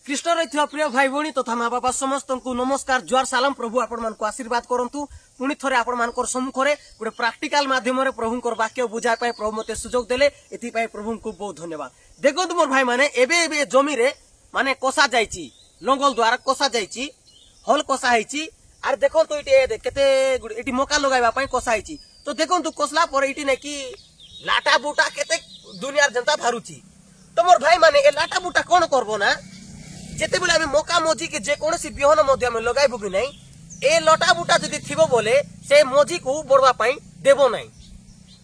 कृष्ण रही प्रिय भाई भौणी तथा माँ बापा समस्त को नमस्कार जुआर सालाम। प्रभु आपण मान को आशीर्वाद करंतु। पुणी थरे आपण मान सम्मुखें गोटे प्राक्टिकल माध्यम प्रभु वाक्य बुझा प्रभु मत सुजोग देले एथि प्रभु को बहुत धन्यवाद। देखो मोर भाई माने एबे जमी रे माने कोसा जाइची लंगल द्वारा कोसा जाइची हल कोसा हैची आर देखो तो इटे केते इटी मका लगाइबा पई कोसा हैची। तो देखो तो कोसला पर इटी नै कि लाटा बूटा केते दुनिया जनता धारुची। तो मोर भाई माने ए लाटा बूटा कोन करबो ना जेते बेले आमे मका मजी के जे कोनसी बिहन मध्ये आमे लगाइबो कि नै ए लटा बूटा जदी थिबो बोले से मजी को बड़वा पई देबो नै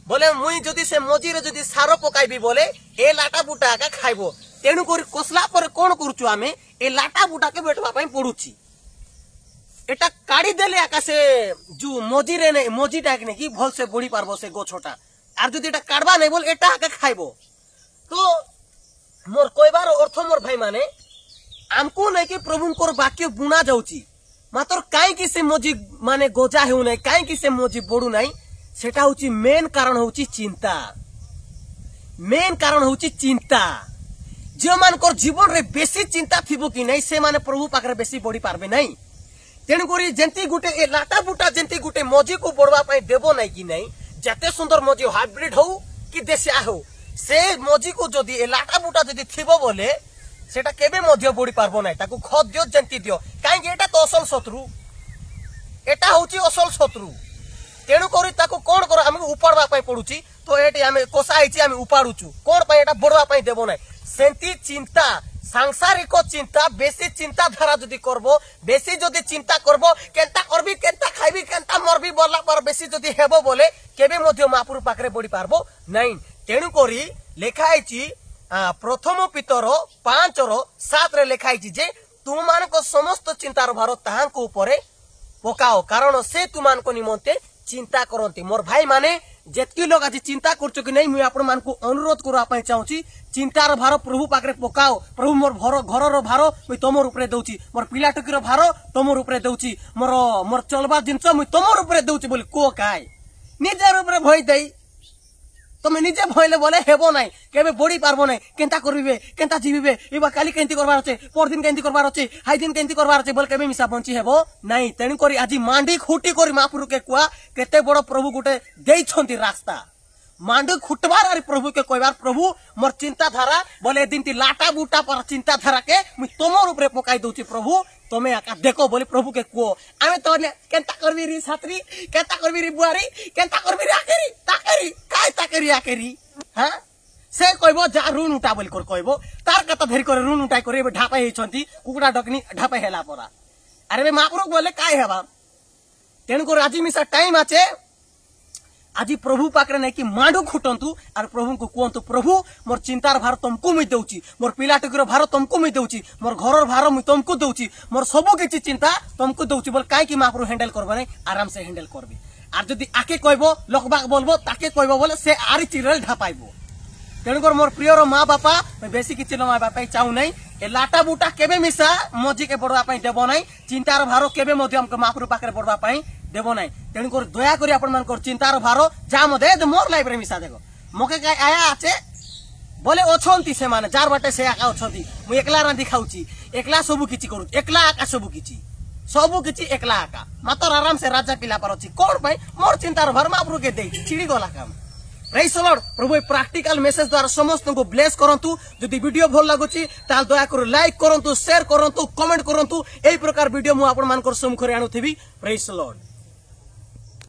बोले मुई जदी से मजी रे जदी सारो पकाइबी बोले ए लाटा बूटा का खाइबो। तेनु करी कोसला पर कोन करूछु आमे ए लाटा बूटा के बेटवा पई पडुची। एटा काडी देले आकाशे जो मजी रे नै मजी टाक नै कि भल से बड़ी पारबो से गोछोटा आर जदी एटा काडबा नै बोल एटा का खाइबो। तो मोर कोइबार अर्थ मोर भाई माने आमको नै कि प्रभु को वाक्य बुना जाउची मात्र काई कि से मजी माने गोजा हेउ नै काई कि से मजी बडू नै सेटा होची मेन कारण होची चिंता। मेन कारण होची चिंता। जो मान को जीवन रे बेसी चिंता थिबो कि नै से माने प्रभु पाखरे बेसी बड़ी पारबे नै। तेनु करी जेंती गुटे ए लाटा बूटा जेंती गुटे मजी को बडवा पई देबो नै कि नै जते सुंदर मजी हाइब्रिड हो कि देसिया हो से मजी को जदी ए लाटा बूटा जदी थिबो बोले सेटा केबे मध्य बड़ी पारबो नै। ताकू खत दियो जेंती दियो काई कि एटा तो असल शत्रु एटा होची असल शत्रु। तेनु करी ताकू कोन करो हम उपाड़वा पई पडुची। तो एटी हम कोसा आइची हम उपाडुचु कोन पई एटा बडवा पई देबो नै। सेंती चिंता सांसारिक चिंता बेसी चिंता धारा जदी करबो बेसी जदी चिंता करबो केनता करबी केनता खाइबी केनता मरबी बोला पर बेसी जदी हेबो बोले केबे मध्य महापुर पाखरे बड़ी पारबो नै। तेनु करी लेखा आइची प्रथम पितर 5:7 रे लेखा आइची जे तुम मान को समस्त चिंतार भार ताहां को ऊपर पकाओ कारण से तुम मान को निमंते चिंता करंती। मोर भाई माने जेतकी लोग आज चिंता करछो कि नै मुई आपण मान को अनुरोध करबा पई चाहूची चिंतार भार प्रभु पाखरे पकाओ। प्रभु मोर घर रो भार मुई तमर ऊपर देउची मोर पिला टकीर भार तमर ऊपर देउची मोर चलबा जिंस मुई तमर ऊपर देउची बोली को काय निजर ऊपर भई देई तमे निजे भइले बोले हेबो नै केबे बड़ी पारबो नै। केनता करबिबे केनता जीविबे एबा काली केनती करबार আছে परदिन केनती करबार আছে हाई दिन केनती करबार আছে बोल केबे मिसा बंची हेबो नै। तेनु करी आजि मांडी खुटी करी महापुर के कुआ केते बड़ प्रभु गुटे देई छंती रास्ता मांडी खुटबार आरि प्रभु के कहबार प्रभु मोर चिंता धारा बोले दिन ती लाटा बूटा पर चिंता धारा के मु तमर ऊपर पकाई दोची प्रभु तमे आका देखो बोले प्रभु के को आमे तो केनता करबी री छात्री केनता करबी री बुआरी केनता करबी री आकेरी ताकेरी काय ताकेरी आकेरी हां से कहबो जा ऋण उठा बोल कर कहबो तार कता धरि करे ऋण उठाई करे ढापा हे छंती कुकुडा डकनी ढापा हेला परा अरे बे महापुर बोले काय हेबा। तेन को राजी मिसा टाइम आछे आज प्रभु पाखरे नै कि मांडू खुटंतु आर प्रभु को कहंतु प्रभु मोर चिंतार भार तुमको मुई देउची मोर पिला टकीर भार तुमको मुई देउची मोर घरर भार मुई तुमको देउची मोर सबो किछि चिंता तुमको देउची बोल काई कि महापुर हैंडल करबो नै आराम से हैंडल करबी। आर जदी आके कहबो लोकबाक बोलबो ताके कहबो बोले से आरी चिरल ढापाइबो। तेणुकर मोर प्रिय रो माँ बापा बेसी किछि न माँ बापा चाहू नै ए लाटा बूटा केबे मिसा मजी के बडवा पई देबो नै चिंतार भार केबे मध्य हमके महापुर पाखरे बडवा पई देबो नै। तेणुकर दया करी आपण मान चिंतार भार जा मधे मोर लाइफ रे मिसा देखो मके काय आया आछे बोले ओछंती से माने जार बाटे से आका ओछंती मु एकला रांधी खाउची एकला सबु किछि करू एकला आका सबु किछि एकला आका मात्र आराम से राजा पिला पर अछि कोन भाई मोर चिंतार भार महापुर के देई छिड़ी गला काम। Praise the Lord. Prabhu practical message द्वारा समस्त को ब्लेस करंतु। जदि वीडियो भल लागुची ताल दया कर लाइक करंतु शेयर करंतु कमेंट करंतु। एई प्रकार वीडियो मु आपण मान सम्मुख रे आनुथिबी। Praise the Lord.